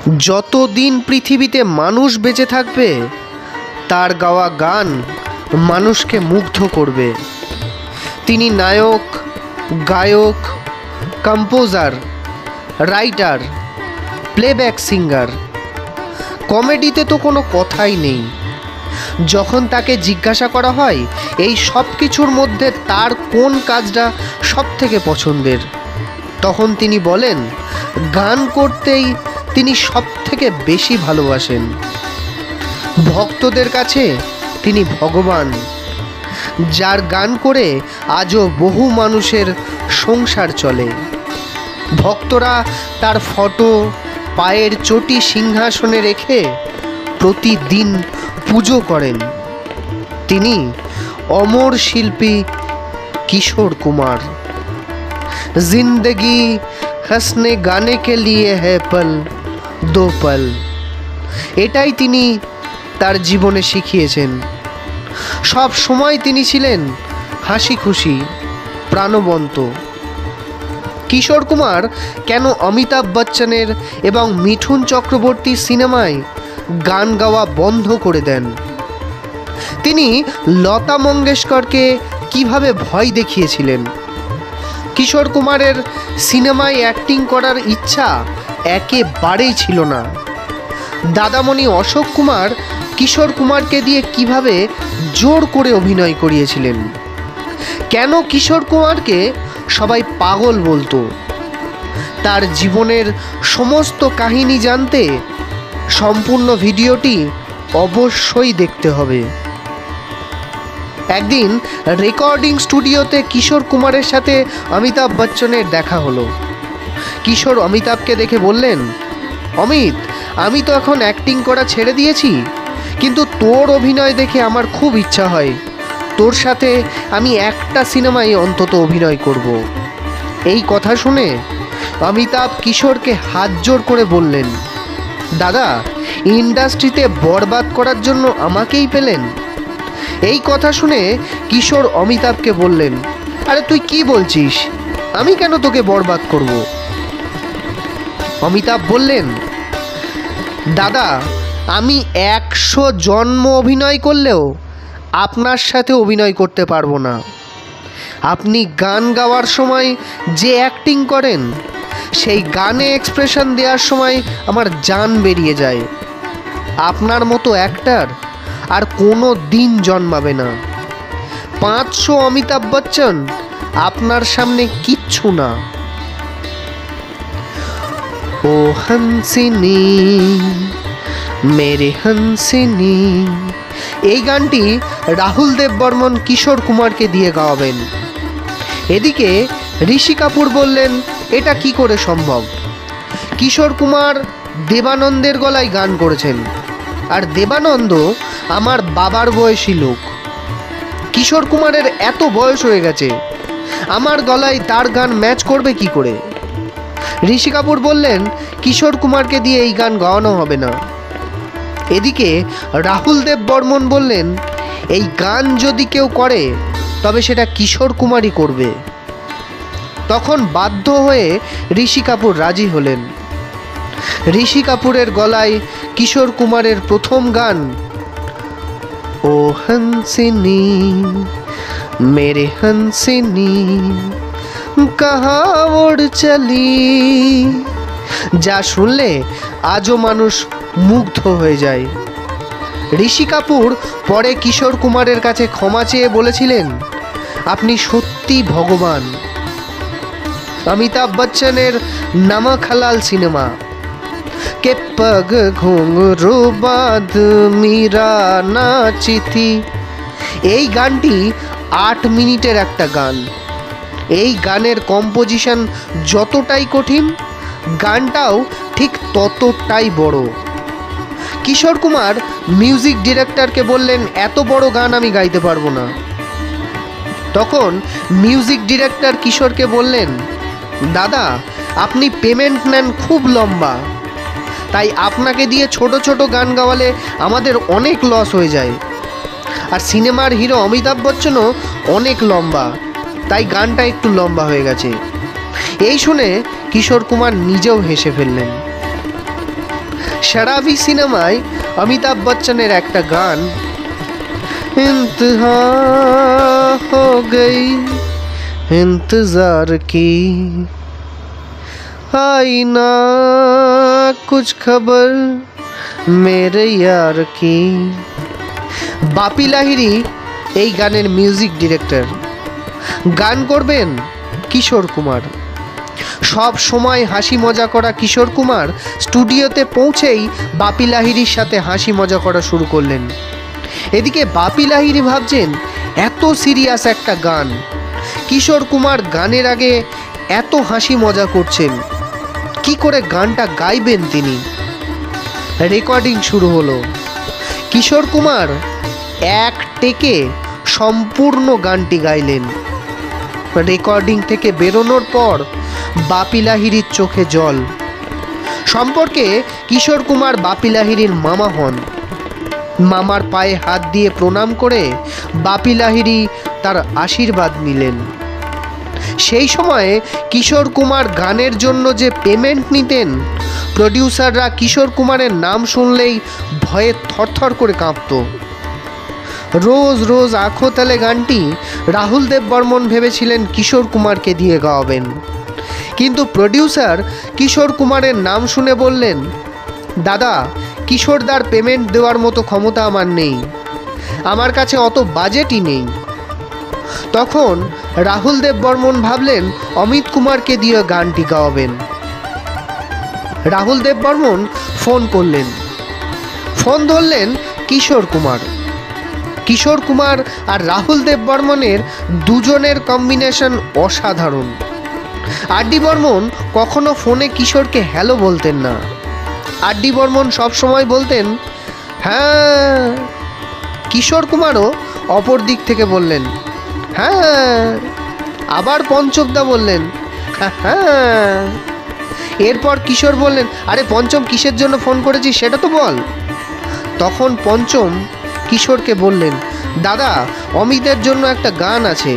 যতদিন পৃথিবীতে মানুষ বেঁচে থাকবে তার গাওয়া গান মানুষকে মুগ্ধ করবে। তিনি নায়ক, গায়ক, কম্পোজার, রাইটার, প্লেব্যাক সিঙ্গার। কমেডিতে তো কোনো কথাই নেই। যখন তাকে জিজ্ঞাসা করা হয় এই সব কিছুর মধ্যে তার কোন কাজটা সব থেকে পছন্দের, তখন তিনি বলেন গান করতেই তিনি সব থেকে বেশি ভালোবাসেন। ভক্তদের কাছে তিনি ভগবান, যার গান করে আজও বহু মানুষের সংসার চলে। ভক্তরা তার ফটো পায়ের চটি সিংহাসনে রেখে প্রতিদিন পুজো করেন। তিনি অমর শিল্পী কিশোর কুমার। জিন্দগি হসনে গানে কে লিয়ে হ্যায় পল দো পল, এটাই তিনি তার জীবনে শিখিয়েছেন। সব সময় তিনি ছিলেন হাসি খুশি, প্রাণবন্ত। কিশোর কুমার কেন অমিতাভ বচ্চনের এবং মিঠুন চক্রবর্তীর সিনেমায় গান গাওয়া বন্ধ করে দেন? তিনি লতা মঙ্গেশকরকে কিভাবে ভয় দেখিয়েছিলেন? কিশোর কুমারের সিনেমায় অ্যাক্টিং করার ইচ্ছা একেবারেই ছিল না। দাদামণি অশোক কুমার কিশোর কুমারকে দিয়ে কিভাবে জোর করে অভিনয় করিয়েছিলেন? কেন কিশোর কুমারকে সবাই পাগল বলতো? তার জীবনের সমস্ত কাহিনী জানতে সম্পূর্ণ ভিডিওটি অবশ্যই দেখতে হবে। একদিন রেকর্ডিং স্টুডিওতে কিশোর কুমারের সাথে অমিতাভ বচ্চনের দেখা হলো। কিশোর অমিতাভকে দেখে বললেন, অমিত, আমি তো এখন অ্যাক্টিং করা ছেড়ে দিয়েছি, কিন্তু তোর অভিনয় দেখে আমার খুব ইচ্ছা হয় তোর সাথে আমি একটা সিনেমায় অন্তত অভিনয় করব। এই কথা শুনে অমিতাভ কিশোরকে হাত জোর করে বললেন, দাদা, ইন্ডাস্ট্রিতে বরবাদ করার জন্য আমাকেই পেলেন? এই কথা শুনে কিশোর অমিতাভকে বললেন, আরে তুই কি বলছিস? আমি কেন তোকে বরবাদ করব? অমিতাভ বললেন, দাদা, আমি 100 জন্ম অভিনয় করলেও আপনার সাথে অভিনয় করতে পারবো না। আপনি গান গাওয়ার সময় যে অ্যাক্টিং করেন, সেই গানে এক্সপ্রেশন দেওয়ার সময় আমার জান বেরিয়ে যায়। আপনার মতো অ্যাক্টর আর কোনো দিন জন্মাবে না। 500 অমিতাভ বচ্চন আপনার সামনে কিচ্ছু না। ও হংসিনী মেরে হংসিনী, এই গানটি রাহুল দেব বর্মন কিশোর কুমারকে দিয়ে গাওয়াবেন। এদিকে ঋষি কাপুর বললেন, এটা কি করে সম্ভব? কিশোর কুমার দেবানন্দের গলায় গান করেছেন, আর দেবানন্দ আমার বাবার বয়সী লোক। কিশোর কুমারের এত বয়স হয়ে গেছে, আমার গলায় তার গান ম্যাচ করবে কি করে? ঋষি কাপুর বললেন, কিশোর কুমারকে দিয়ে এই গান গাওয়ানো হবে না। এদিকে রাহুল দেব বর্মন বললেন, এই গান যদি কেউ করে তবে সেটা কিশোর কুমারই করবে। তখন বাধ্য হয়ে ঋষি কাপুর রাজি হলেন। ঋষি কাপুরের গলায় কিশোর কুমারের প্রথম গান ও হংসিনী মেরে হংসিনী কাহা ওড় চলি, যা শুনলে আজও মানুষ মুগ্ধ হয়ে যায়। ঋষি কাপুর পরে কিশোর কুমারের কাছে ক্ষমা চেয়ে বলেছিলেন, আপনি সত্যি ভগবান। অমিতাভ বচ্চনের নমক হালাল সিনেমা কে পগ ঘুঙরু বাঁধ মীরা নাচি থি, এই গানটি 8 মিনিটের একটা গান। এই গানের কম্পোজিশন যতটাই কঠিন, গানটাও ঠিক ততটাই বড়। কিশোর কুমার মিউজিক ডিরেক্টরকে বললেন, এত বড় গান আমি গাইতে পারবো না। তখন মিউজিক ডিরেক্টর কিশোরকে বললেন, দাদা, আপনি পেমেন্ট নেন খুব লম্বা, তাই আপনাকে দিয়ে ছোট ছোট গান গাওয়ালে আমাদের অনেক লস হয়ে যায়। আর সিনেমার হিরো অমিতাভ বচ্চনও অনেক লম্বা, তাই গানটা একটু লম্বা হয়ে গেছে। এই শুনে কিশোর কুমার নিজেও হেসে ফেললেন। শরাবি সিনেমায় অমিতাভ বচ্চনের একটা গান, ইন্তহা হো গই इंतजार की आई ना कुछ खबर मेरे यार की। বাপি লাহিড়ী এই গানের মিউজিক ডিরেক্টর, গান করবেন কিশোর কুমার। সব সময় হাসি মজা করা কিশোর কুমার স্টুডিওতে পৌঁছেই বাপি লাহিড়ীর সাথে হাসি মজা করা শুরু করলেন। এদিকে বাপি লাহিড়ী ভাবছেন এত সিরিয়াস একটা গান, কিশোর কুমার গানের আগে এত হাসি মজা করছেন, কি করে গানটা গাইবেন তিনি। রেকর্ডিং শুরু হলো। কিশোর কুমার এক টেকে সম্পূর্ণ গানটি গাইলেন। রেকর্ডিং থেকে বেরোনোর পর বাপি লাহিড়ীর চোখে জল। সম্পর্কে কিশোর কুমার বাপি লাহিড়ীর মামা হন। মামার পায়ে হাত দিয়ে প্রণাম করে বাপি লাহিড়ী তার আশীর্বাদ নিলেন। সেই সময়ে কিশোর কুমার গানের জন্য যে পেমেন্ট নিতেন, প্রডিউসাররা কিশোর কুমারের নাম শুনলেই ভয়ে থরথর করে কাঁপত। রোজ রোজ আঁখো তালে গানটি রাহুল দেব বর্মন ভেবেছিলেন কিশোর কুমারকে দিয়ে গাওয়াবেন, কিন্তু প্রডিউসার কিশোর কুমারের নাম শুনে বললেন, দাদা, কিশোরদার পেমেন্ট দেওয়ার মতো ক্ষমতা আমার নেই, আমার কাছে অত বাজেটই নেই। তখন রাহুল দেব বর্মন ভাবলেন অমিত কুমারকে দিয়ে গানটি গাওয়াবেন। রাহুল দেব বর্মন ফোন করলেন। ফোন ধরলেন কিশোর কুমার। কিশোর কুমার আর রাহুল দেব বর্মনের দুজনের কম্বিনেশন অসাধারণ। আর.ডি. বর্মন কখনো ফোনে কিশোরকে হ্যালো বলতেন না। আর.ডি. বর্মন সবসময় বলতেন হ্যাঁ। কিশোর কুমারও অপর দিক থেকে বললেন হ্যাঁ। আবার পঞ্চমদা বললেন হ্যাঁ। এরপর কিশোর বললেন, আরে পঞ্চম, কিসের জন্য ফোন করেছিস সেটা তো বল। তখন পঞ্চম কিশোরকে বললেন, দাদা, অমিতের জন্য একটা গান আছে।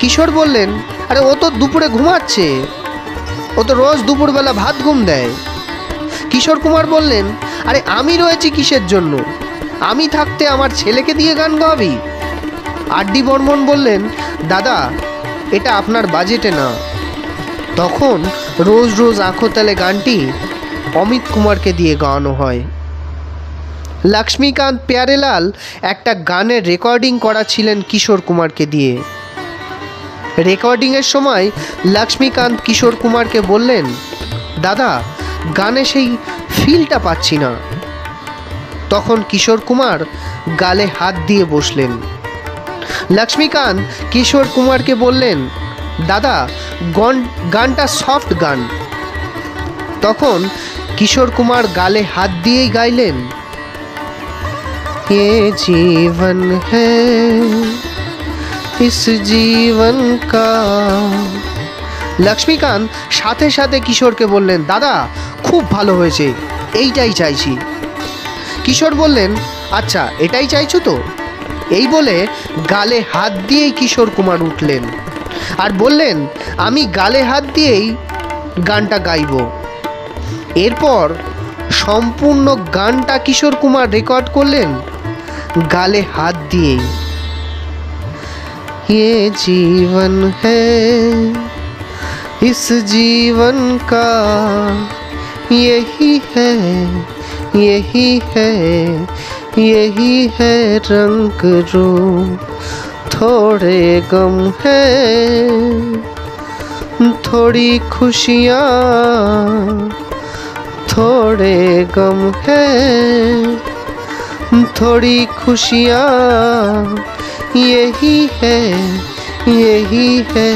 কিশোর বললেন, আরে ও তো দুপুরে ঘুমাচ্ছে, ও তো রোজ দুপুরবেলা ভাত ঘুম দেয়। কিশোর কুমার বললেন, আরে আমি রয়েছি কিসের জন্য, আমি থাকতে আমার ছেলেকে দিয়ে গান গাওয়াবি। আর.ডি. বর্মন বললেন, দাদা, এটা আপনার বাজেটে না। তখন রোজ রোজ আঁখো তালে গানটি অমিত কুমারকে দিয়ে গাওয়ানো হয়। লক্ষ্মীকান্ত প্যারেলাল একটা গানের রেকর্ডিং করা ছিলেন কিশোর কুমারকে দিয়ে। রেকর্ডিংয়ের সময় লক্ষ্মীকান্ত কিশোর কুমারকে বললেন, দাদা, গানে সেই ফিলটা পাচ্ছি না। তখন কিশোর কুমার গালে হাত দিয়ে বসলেন। লক্ষ্মীকান্ত কিশোর কুমারকে বললেন, দাদা, গানটা সফট গান। তখন কিশোর কুমার গালে হাত দিয়েই গাইলেন, ये जीवन है इस जीवन का। লক্ষ্মীকান্ত সাথে সাথে কিশোরকে বললেন, দাদা, খুব ভালো হয়েছে, এইটাই চাইছি। কিশোর বললেন, আচ্ছা, এটাই চাইছো তো? এই বলে গালে হাত দিয়েই কিশোর কুমার উঠলেন আর বললেন, আমি গালে হাত দিয়েই গানটা গাইব। এরপর সম্পূর্ণ গানটা কিশোর কুমার রেকর্ড করলেন গালে হাত দিয়েই। ये जीवन है इस जीवन का, यही है यही है यही है रंग रूप, थोड़े गम है थोड़ी खुशियाँ, थोड़े गम है थोड़ी खुशियाँ, यही है यही है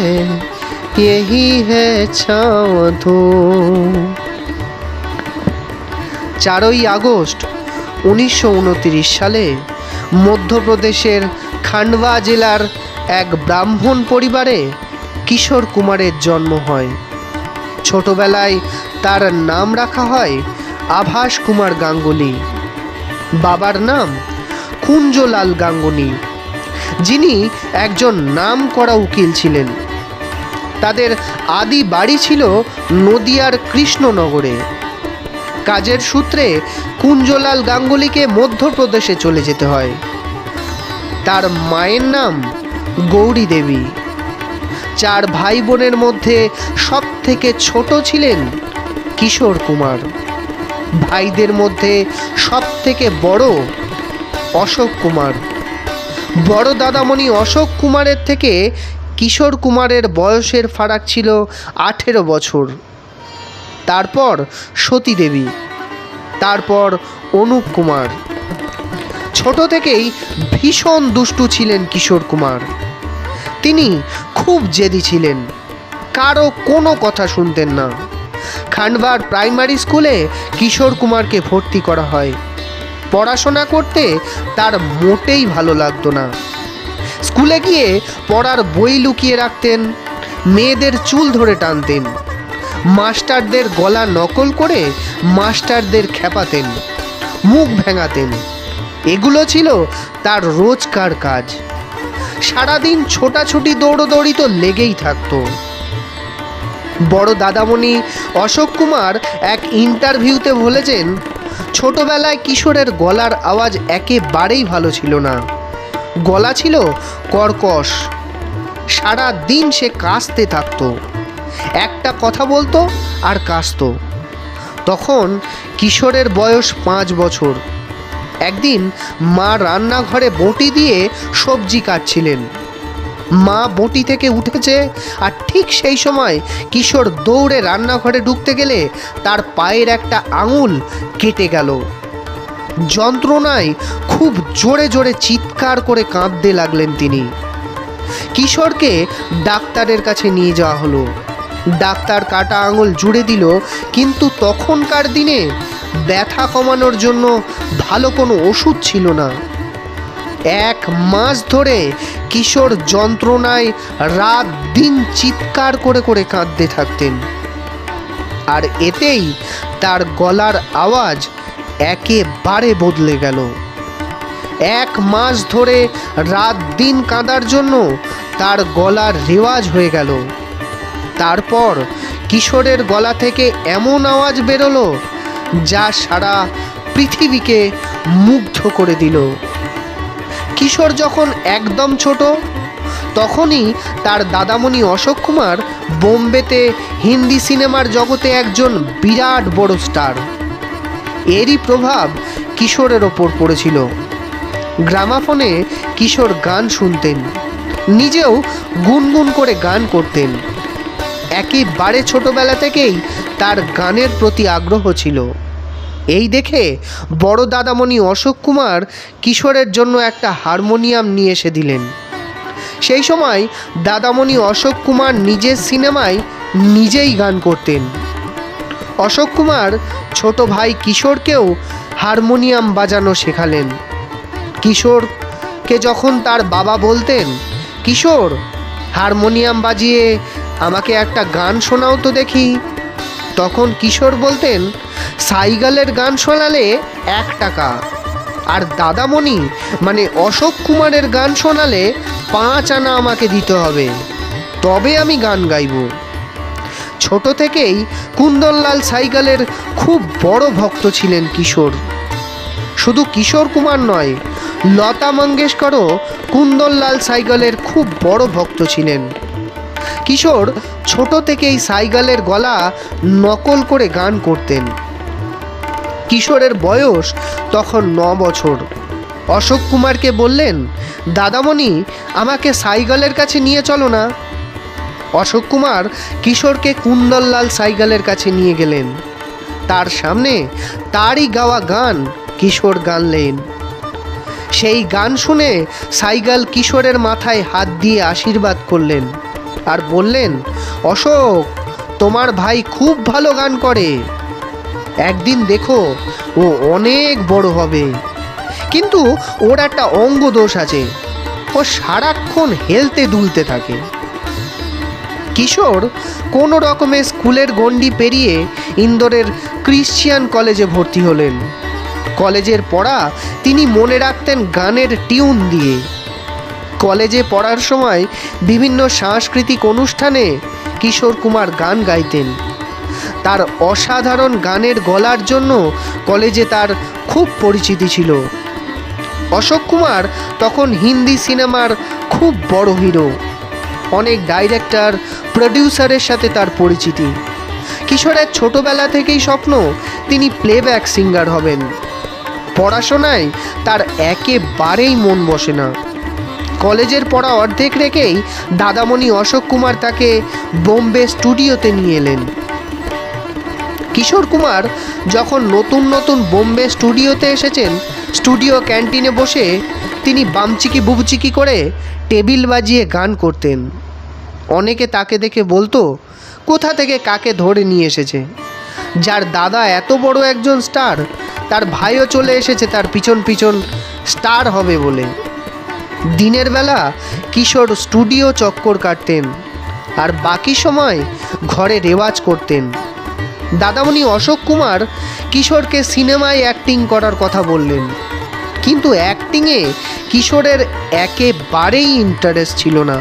यही है छाँव धूप। 4ই আগস্ট 1929 সালে মধ্যপ্রদেশের খান্ডবা জেলার এক ব্রাহ্মণ পরিবারে কিশোর কুমারের জন্ম হয়। ছোটবেলায় তার নাম রাখা হয় আভাস কুমার গাঙ্গুলি। বাবার নাম কুঞ্জলাল গাঙ্গুলি, যিনি একজন নামকরা উকিল ছিলেন। তাদের আদি বাড়ি ছিল নদিয়ার কৃষ্ণনগরে। কাজের সূত্রে কুঞ্জলাল গাঙ্গুলিকে মধ্যপ্রদেশে চলে যেতে হয়। তার মায়ের নাম গৌরী দেবী। 4 ভাই বোনের মধ্যে সব থেকে ছোট ছিলেন কিশোর কুমার। ভাইদের মধ্যে সব থেকে বড় অশোক কুমার। বড় দাদামণি অশোক কুমারের থেকে কিশোর কুমারের বয়সের ফারাক ছিল 18 বছর। তারপর সতী দেবী, তারপর অনুপ কুমার। ছোট থেকেই ভীষণ দুষ্টু ছিলেন কিশোর কুমার। তিনি খুব জেদি ছিলেন, কারো কোনো কথা শুনতেন না। খান্ডবার প্রাইমারি স্কুলে কিশোর কুমারকে ভর্তি করা হয়। পড়াশোনা করতে তার মোটেই ভালো লাগতো না। স্কুলে গিয়ে পড়ার বই লুকিয়ে রাখতেন, মেয়েদের চুল ধরে টানতেন, মাস্টারদের গলা নকল করে মাস্টারদের খেপাতেন, মুখ ভেঙাতেন। এগুলো ছিল তার রোজকার কাজ। সারাদিন ছোটাছুটি দৌড়োদৌড়ি তো লেগেই থাকতো। বড় দাদামণি অশোক কুমার এক ইন্টারভিউতে বলেছেন, ছোটবেলায় কিশোরের গলার আওয়াজ একেবারেই ভালো ছিল না। গলা ছিল কর্কশ। সারা দিন সে কাশতে থাকতো, একটা কথা বলতো আর কাশতো। তখন কিশোরের বয়স 5 বছর। একদিন মা রান্নাঘরে বঁটি দিয়ে সবজি কাটছিলেন। মা বঁটি থেকে উঠেছে আর ঠিক সেই সময় কিশোর দৌড়ে রান্নাঘরে ঢুকতে গেলে তার পায়ের একটা আঙুল কেটে গেল। যন্ত্রণায় খুব জোরে জোরে চিৎকার করে কাঁদতে লাগলেন তিনি। কিশোরকে ডাক্তারের কাছে নিয়ে যাওয়া হলো। ডাক্তার কাটা আঙুল জুড়ে দিল, কিন্তু তখনকার দিনে ব্যথা কমানোর জন্য ভালো কোনো ওষুধ ছিল না। 1 মাস ধরে কিশোর যন্ত্রণায় রাত দিন চিৎকার করে করে কাঁদতে থাকতেন। আর এতেই তার গলার আওয়াজ একেবারে বদলে গেল। 1 মাস ধরে রাত দিন কাঁদার জন্য তার গলার রেওয়াজ হয়ে গেল। তারপর কিশোরের গলা থেকে এমন আওয়াজ বেরোলো যা সারা পৃথিবীকে মুগ্ধ করে দিল। কিশোর যখন একদম ছোট, তখনই তার দাদামণি অশোক কুমার বোম্বেতে হিন্দি সিনেমার জগতে একজন বিরাট বড় স্টার। এরই প্রভাব কিশোরের ওপর পড়েছিল। গ্রামাফোনে কিশোর গান শুনতেন, নিজেও গুনগুন করে গান করতেন। একেবারে ছোটবেলা থেকেই তার গানের প্রতি আগ্রহ ছিল। এই দেখে বড় দাদামণি অশোক কুমার কিশোরের জন্য একটা হারমোনিয়াম নিয়ে এসে দিলেন। সেই সময় দাদামণি অশোক কুমার নিজের সিনেমায় নিজেই গান করতেন। অশোক কুমার ছোট ভাই কিশোরকেও হারমোনিয়াম বাজানো শেখালেন। কিশোরকে যখন তার বাবা বলতেন, কিশোর হারমোনিয়াম বাজিয়ে আমাকে একটা গান শোনাও তো দেখি, তখন কিশোর বলতেন, সাইগালের গান শোনালে 1 টাকা, আর দাদামণি মানে অশোক কুমারের গান শোনালে 5 আনা আমাকে দিতে হবে, তবে আমি গান গাইব। ছোট থেকেই কুন্দনলাল সাইগালের খুব বড় ভক্ত ছিলেন কিশোর। শুধু কিশোর কুমার নয়, লতা মঙ্গেশকরও কুন্দনলাল সাইগালের খুব বড় ভক্ত ছিলেন। কিশোর ছোট থেকেই সাইগালের গলা নকল করে গান করতেন। কিশোরের বয়স তখন 9 বছর। অশোক কুমারকে বললেন, দাদামণি আমাকে সাইগালের কাছে নিয়ে চলো না। অশোক কুমার কিশোরকে কুন্দনলাল সাইগালের কাছে নিয়ে গেলেন। তার সামনে তারই গাওয়া গান কিশোর গানলেন। সেই গান শুনে সাইগাল কিশোরের মাথায় হাত দিয়ে আশীর্বাদ করলেন আর বললেন, অশোক তোমার ভাই খুব ভালো গান করে, একদিন দেখো ও অনেক বড় হবে, কিন্তু ওর একটা অঙ্গ দোষ আছে, ও সারাক্ষণ হেলতে দুলতে থাকে। কিশোর কোনো রকমে স্কুলের গণ্ডি পেরিয়ে ইন্দোরের ক্রিশ্চিয়ান কলেজে ভর্তি হলেন। কলেজের পড়া তিনি মনে রাখতেন গানের টিউন দিয়ে। কলেজে পড়ার সময় বিভিন্ন সাংস্কৃতিক অনুষ্ঠানে কিশোর কুমার গান গাইতেন। তার অসাধারণ গানের গলার জন্য কলেজে তার খুব পরিচিতি ছিল। অশোক কুমার তখন হিন্দি সিনেমার খুব বড় হিরো। অনেক ডাইরেক্টর, প্রডিউসারের সাথে তার পরিচিতি। কিশোরের ছোটবেলা থেকেই স্বপ্ন তিনি প্লেব্যাক সিঙ্গার হবেন। পড়াশোনায় তার একেবারেই মন বসে না। কলেজের পড়া অর্ধেক রেখেই দাদামণি অশোক কুমার তাকে বোম্বে স্টুডিওতে নিয়ে এলেন। কিশোর কুমার যখন নতুন নতুন বোম্বে স্টুডিওতে এসেছেন, স্টুডিও ক্যান্টিনে বসে তিনি বামচিকি বুবচিকি করে টেবিল বাজিয়ে গান করতেন। অনেকে তাকে দেখে বলতো, কোথা থেকে কাকে ধরে নিয়ে এসেছে। যার দাদা এত বড় একজন স্টার, তার ভাইও চলে এসেছে তার পিছন পিছন স্টার হবে বলে। দিনের বেলা কিশোর স্টুডিও চক্কর কাটতেন, আর বাকি সময় ঘরে রেওয়াজ করতেন। দাদামণি অশোক কুমার কিশোরকে সিনেমায় অ্যাক্টিং করার কথা বললেন, কিন্তু অ্যাক্টিংয়ে কিশোরের একেবারেই ইন্টারেস্ট ছিল না।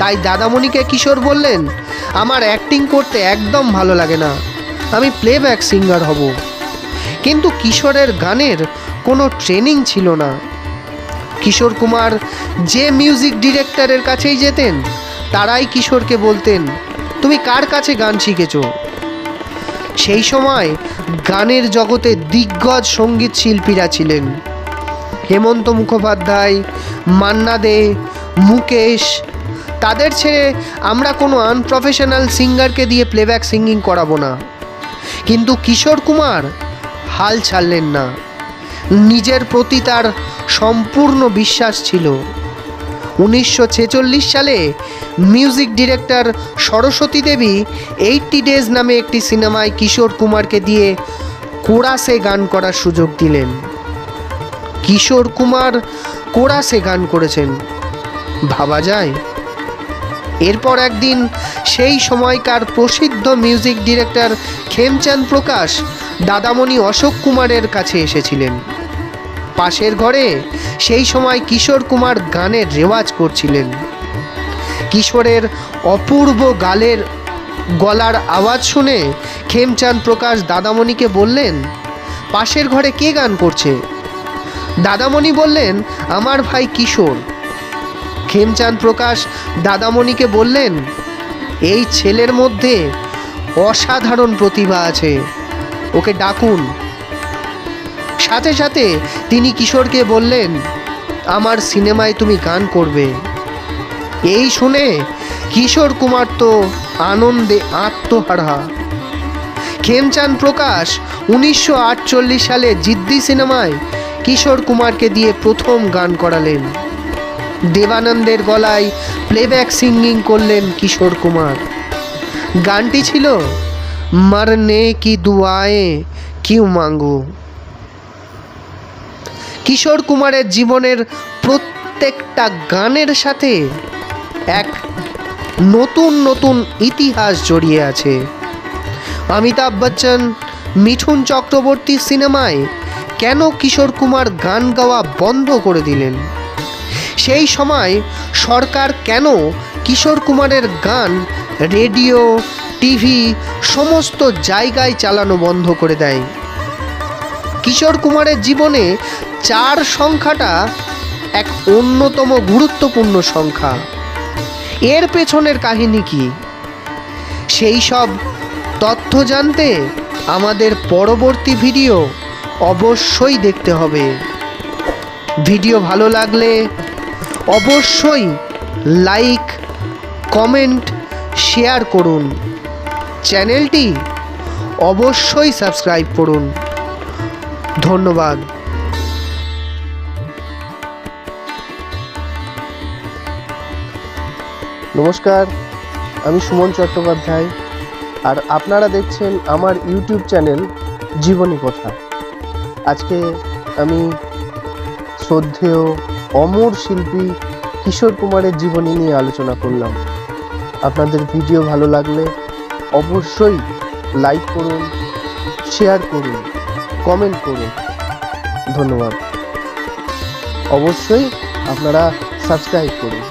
তাই দাদামণিকে কিশোর বললেন, আমার অ্যাক্টিং করতে একদম ভালো লাগে না, আমি প্লেব্যাক সিঙ্গার হব। কিন্তু কিশোরের গানের কোনো ট্রেনিং ছিল না। কিশোর কুমার যে মিউজিক ডিরেক্টরের কাছেই যেতেন, তারাই কিশোরকে বলতেন, তুমি কার কাছে গান শিখেছো? সেই সময় গানের জগতে দিগ্গজ সঙ্গীত শিল্পীরা ছিলেন হেমন্ত মুখোপাধ্যায়, মান্না দে, মুকেশ। তাদের ছেড়ে আমরা কোনো আনপ্রফেশনাল সিঙ্গারকে দিয়ে প্লেব্যাক সিঙ্গিং করাবো না। কিন্তু কিশোর কুমার হাল ছাড়লেন না। নিজের প্রতি তার সম্পূর্ণ বিশ্বাস ছিল। 1946 সালে মিউজিক ডিরেক্টর সরস্বতী দেবী 80 ডেজ নামে একটি সিনেমায় কিশোর কুমারকে দিয়ে কোরাসে গান করার সুযোগ দিলেন। কিশোর কুমার কোরাসে গান করেছেন, ভাবা যায়? এরপর একদিন সেই সময়কার প্রসিদ্ধ মিউজিক ডিরেক্টর খেমচাঁদ প্রকাশ দাদামণি অশোক কুমারের কাছে এসেছিলেন। পাশের ঘরে সেই সময় কিশোর কুমার গানের রেওয়াজ করছিলেন। কিশোরের অপূর্ব গলার আওয়াজ শুনে খেমচাঁদ প্রকাশ দাদামণিকে বললেন, পাশের ঘরে কে গান করছে? দাদামণি বললেন, আমার ভাই কিশোর। খেমচাঁদ প্রকাশ দাদামণিকে বললেন, এই ছেলের মধ্যে অসাধারণ প্রতিভা আছে, ওকে ডাকুন। সাথে সাথে তিনি কিশোরকে বললেন, আমার সিনেমায় তুমি গান করবে। এই শুনে কিশোর কুমার তো আনন্দে আত্মহারা। খেমচাঁদ প্রকাশ 1948 সালে জিদ্দি সিনেমায় কিশোর কুমারকে দিয়ে প্রথম গান করালেন। দেবানন্দের গলায় প্লেব্যাক সিঙ্গিং করলেন কিশোর কুমার। গানটি ছিল মরনে কি দুয়ায়ে কিউ মাঙ্গু। কিশোর কুমারের জীবনের প্রত্যেকটা গানের সাথে এক নতুন নতুন ইতিহাস জড়িয়ে আছে। অমিতাভ বচ্চন, মিঠুন চক্রবর্তীর সিনেমায় কেন কিশোর কুমার গান গাওয়া বন্ধ করে দিলেন? সেই সময় সরকার কেন কিশোর কুমারের গান রেডিও, টিভি সমস্ত জায়গায় চালানো বন্ধ করে দেয়? কিশোর কুমারের জীবনে 4 সংখ্যাটা এক অন্যতম গুরুত্বপূর্ণ সংখ্যা। এর পেছনের কাহিনী কি? সেই সব তথ্য জানতে আমাদের পরবর্তী ভিডিও অবশ্যই দেখতে হবে। ভিডিও ভালো লাগলে অবশ্যই লাইক, কমেন্ট, শেয়ার করুন। চ্যানেলটি অবশ্যই সাবস্ক্রাইব করুন। ধন্যবাদ। নমস্কার, আমি সুমন চট্টোপাধ্যায়, আর আপনারা দেখছেন আমার ইউটিউব চ্যানেল জীবনী কথা। আজকে আমি শ্রদ্ধেয় অমর শিল্পী কিশোর কুমারের জীবনী নিয়ে আলোচনা করলাম। আপনাদের ভিডিও ভালো লাগলে অবশ্যই লাইক করুন, শেয়ার করুন, কমেন্ট করুন। ধন্যবাদ। অবশ্যই আপনারা সাবস্ক্রাইব করুন।